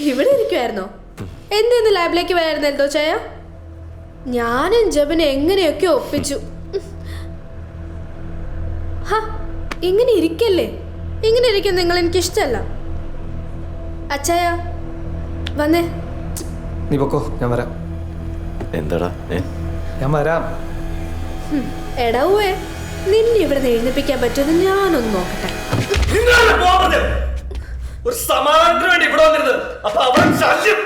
ഇവിടെ ഇരിക്കുവായിരുന്നോ? എന്തെന്ന് ലാബിലേക്ക് വരായിരുന്നു എന്തോ ചായ? ഞാനും ജബിനെ എങ്ങനെയൊക്കെ ഒപ്പിച്ചു. ഇങ്ങനെ ഇരിക്കല്ലേ, ഇങ്ങനെ ഇരിക്കും നിങ്ങൾ, എനിക്കിഷ്ടല്ല. അച്ചായ വന്നേ. നീ പൊക്കോ, ഞാൻ വരാം. എന്താടാ? ഞാൻ വരാം. എടാവേ, നിന്നെ ഇവിടെ എഴുന്നേപ്പിക്കാൻ പറ്റുമെന്ന് ഞാനൊന്ന് നോക്കട്ടെ. ഒരു സമാധാനത്തിന് വേണ്ടി ഇവിടെ വന്നിരുന്നത്. അപ്പൊ അവൻ ശല്യം.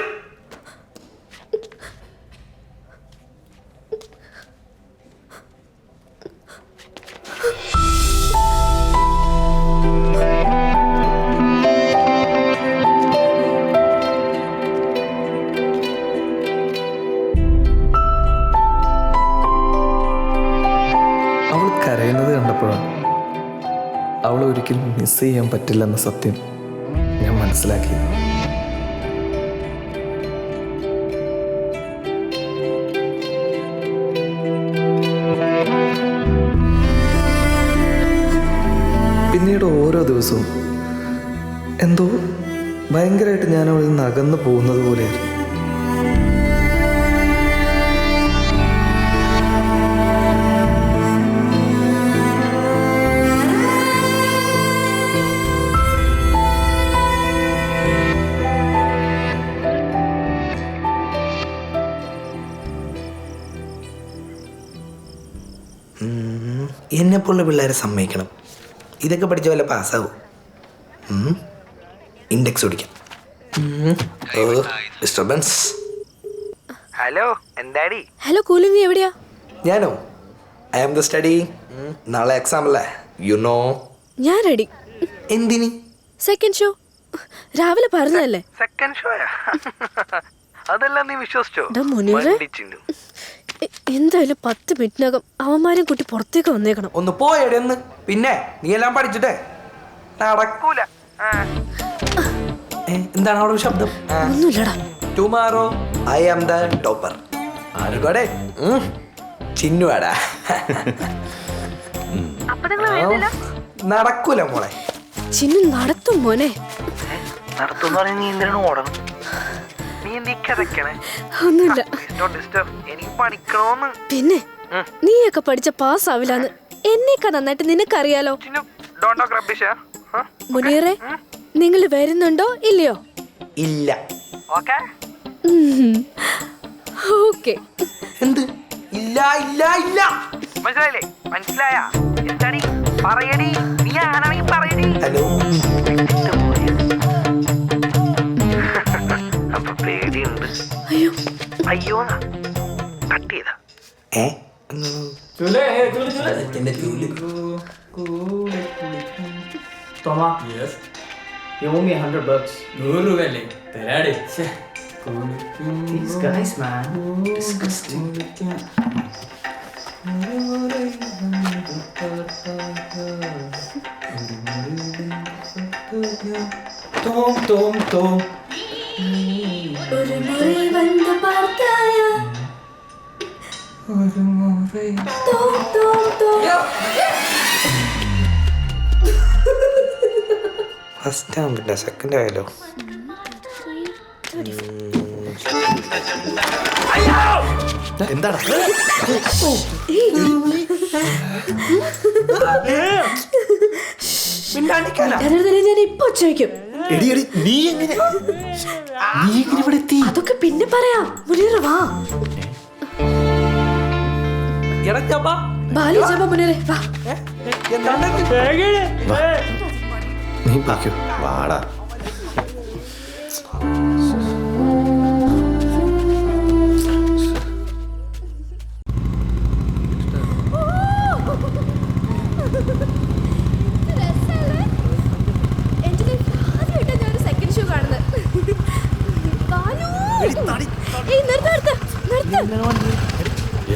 അവൾ കരയുന്നത് കണ്ടപ്പോഴാണ് അവളെ ഒരിക്കലും മിസ് ചെയ്യാൻ പറ്റില്ലെന്ന സത്യം ഞാൻ മനസ്സിലാക്കി. പിന്നീട് ഓരോ ദിവസവും എന്തോ ഭയങ്കരമായിട്ട് ഞാൻ അവളിൽ നിന്ന് അകന്നു പോകുന്നത് പോലെയായിരുന്നു. എന്നെപ്പോലുള്ള പിള്ളേരെ സമ്മതിക്കണം. ഇതൊക്കെ പഠിച്ച വല്ല പാസ്സാവും. ഇൻഡെക്സ് ഓടിക്കാം. ഡിസ്റ്റർബൻസ്. ഹലോ, എന്താടി? ഹലോ കൂലി, നീ എവിടെയാ? ഞാനോ? I am the study. നാളെ എക്സാം അല്ലേ, യു നോ. ഞാൻ റെഡി. എന്തിന്? സെക്കൻഡ് ഷോ രാവിലെ പറഞ്ഞല്ലേ. സെക്കൻഡ് ഷോയാ? അതെല്ലാം നീ വിശ്വസിച്ചോ? എന്തായാലും 10 മിനിറ്റിനകം അവന്മാരും കുട്ടി പുറത്തേക്ക് വന്നേക്കണം. ഒന്ന് പോയടെ ഒന്ന്. പിന്നെ നീ എല്ലാം പഠിച്ചിട്ടേ നടക്കൂല. എന്താണ് അവിടെ ശബ്ദം? ഒന്നുമില്ലടാ. Tomorrow I am the topper. ആരുകടെ? ചിന്നുവാടാ. നടക്കൂല മോളെ. ചിന്നു നടത്തും മോനെ. നടത്തും പറഞ്ഞ നീ എന്തിനാണ് ഓടണം? ഒന്നുമില്ല. പിന്നെ നീയൊക്കെ പഠിച്ച പാസ്സാവില്ലാന്ന് എന്നേക്കാ നന്നായിട്ട് നിനക്കറിയാലോ. മുനീറെ, നിങ്ങൾ വരുന്നുണ്ടോ ഇല്ലയോ? ഇല്ല. ഓക്കെ. എന്ത് ഇല്ല ഇല്ല ഇല്ല? മനസ്സിലായില്ലേ? മനസ്സിലായ? ഹലോ. അയ്യോ അയ്യോ കട്ട് ചെയ്ത. You owe me $100. $100 രൂപയല്ലേ തരാടേ. These guys, man, disgusting. Tom tom tom. ഒരു മുறை വന്നു പാർത്തായ ഒരു മുறை. തോം തോം തോം. ഫസ്റ്റ് ആവുമ്പില്ല, സെക്കൻഡ് ആയാലോ. എന്താണ്? ഞാൻ ഇപ്പൊ ചോദിക്കും. അതൊക്കെ പിന്നെ പറയാം. മുനീറ വാ. ബാലു ജബ മുനീറെ വാ. നീ ബാക്കി വാടാ.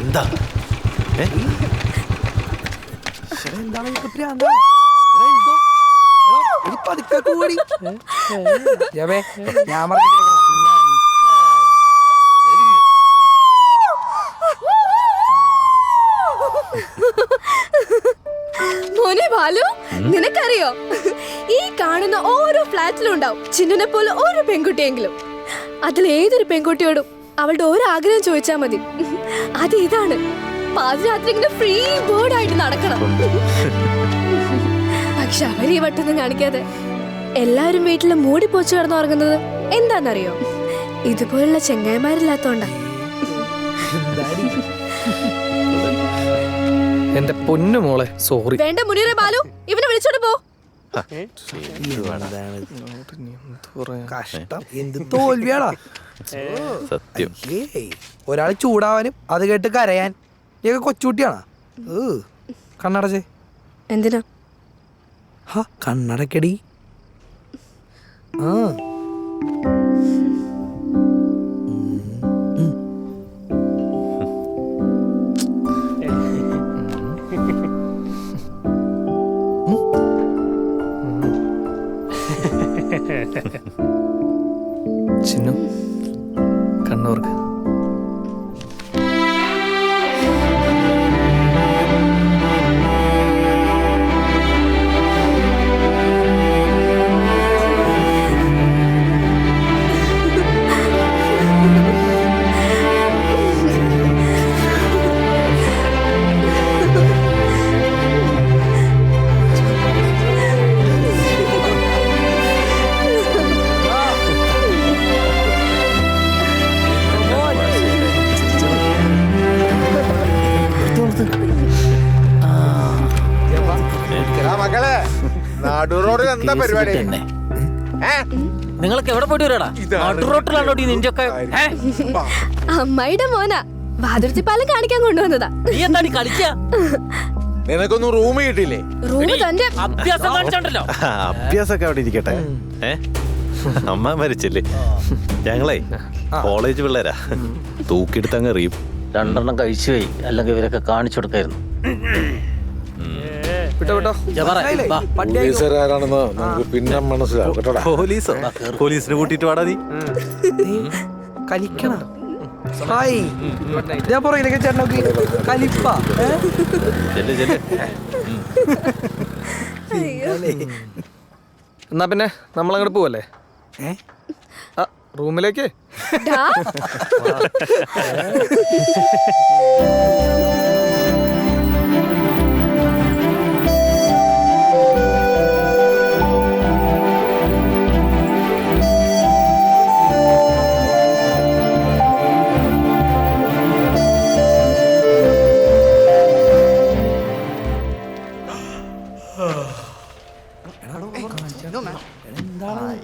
എന്താ മോനെ ബാലു, നിനക്കറിയോ ഈ കാണുന്ന ഓരോ ഫ്ലാറ്റിലും ഉണ്ടാവും ചിന്നുനെ പോലെ ഓരോ പെൺകുട്ടിയെങ്കിലും. അതിലേതൊരു പെൺകുട്ടിയോടും അവളുടെ ഓരോ ആഗ്രഹം ചോദിച്ചാൽ മതി. അത് ഇതാണ്, പാതിരാത്രി ഇങ്ങനെ ഫ്രീ ബേർഡായിട്ട് നടക്കണം. പക്ഷെ അവർ ഈ വട്ടൊന്നും കാണിക്കാതെ എല്ലാവരും വീട്ടിൽ മൂടി പോച്ചു കിടന്നുറങ്ങുന്നത് എന്താണെന്നറിയോ? ഇതുപോലുള്ള ചെങ്ങായിമാരില്ലാത്തോണ്ടാ. എന്റെ പൊന്നു മോളെ സോറി. വേണ്ട മുനീറെ ബാലു, ഇവനെ വിളിച്ചോണ്ട് പോ. കഷ്ടം, എന്ത് തോൽവിയാടാ. സത്യം. ഒരാൾ ചൂടാവാനും അത് കേട്ട് കരയാൻ. ഇതൊക്കെ കൊച്ചുകുട്ടിയാണോ? കണ്ണടച്ചേ. എന്തിനാ? കണ്ണടക്കടി. ആ ചിന്നു കണ്ണൂർക്ക്. മക്കളെ നാടൂറോഡിൽ എന്താ പരിപാടി? നിങ്ങൾക്ക് എവിടെ പോയിട്ട് വരാടാ? നാട്ടുറോട്ടിലാണോ നിന്റെ ഒക്കെ? അമ്മായിയുടെ മോനാ, വാതിർത്തിപ്പാലം കാണിക്കാൻ കൊണ്ടുവന്നതാ. നീ എന്താണ് കളിക്കാ? നിനക്കൊന്നും റൂം കിട്ടിയില്ലേ? റൂമ് തന്റെ അഭ്യാസം കാണിച്ചോണ്ടല്ലോ. അഭ്യാസമൊക്കെ അവിടെ ഇരിക്കട്ടെ. അമ്മ മരിച്ചില്ലേ? ഞങ്ങളെ കോളേജ് പിള്ളേരാ, തൂക്കിയെടുത്ത് അങ്ങ് എറിയും. രണ്ടെണ്ണം കഴിച്ചു പോയി, അല്ലെങ്കിൽ ഇവരൊക്കെ കാണിച്ചു കൊടുക്കായിരുന്നു. വിട്ടോ വിട്ടോ. പോലീസുകാരാണെന്ന് നമുക്ക് പിന്നെ മനസ്സിലാവും കേട്ടോടാ. പോലീസോ? പോലീസിനെ കൂട്ടിയിട്ട് വാടാ നീ. കലിക്കണം. ഹായ്, ഞാൻ പുറകിലൊക്കെ ചേട്ടനോക്കി കലിപ്പ. ചെല്ല് ചെല്ല്. എന്നാ പിന്നെ നമ്മളങ്ങോട്ട് പോവല്ലേ? റൂമിലേക്ക്. ഡാ. എന്താണ്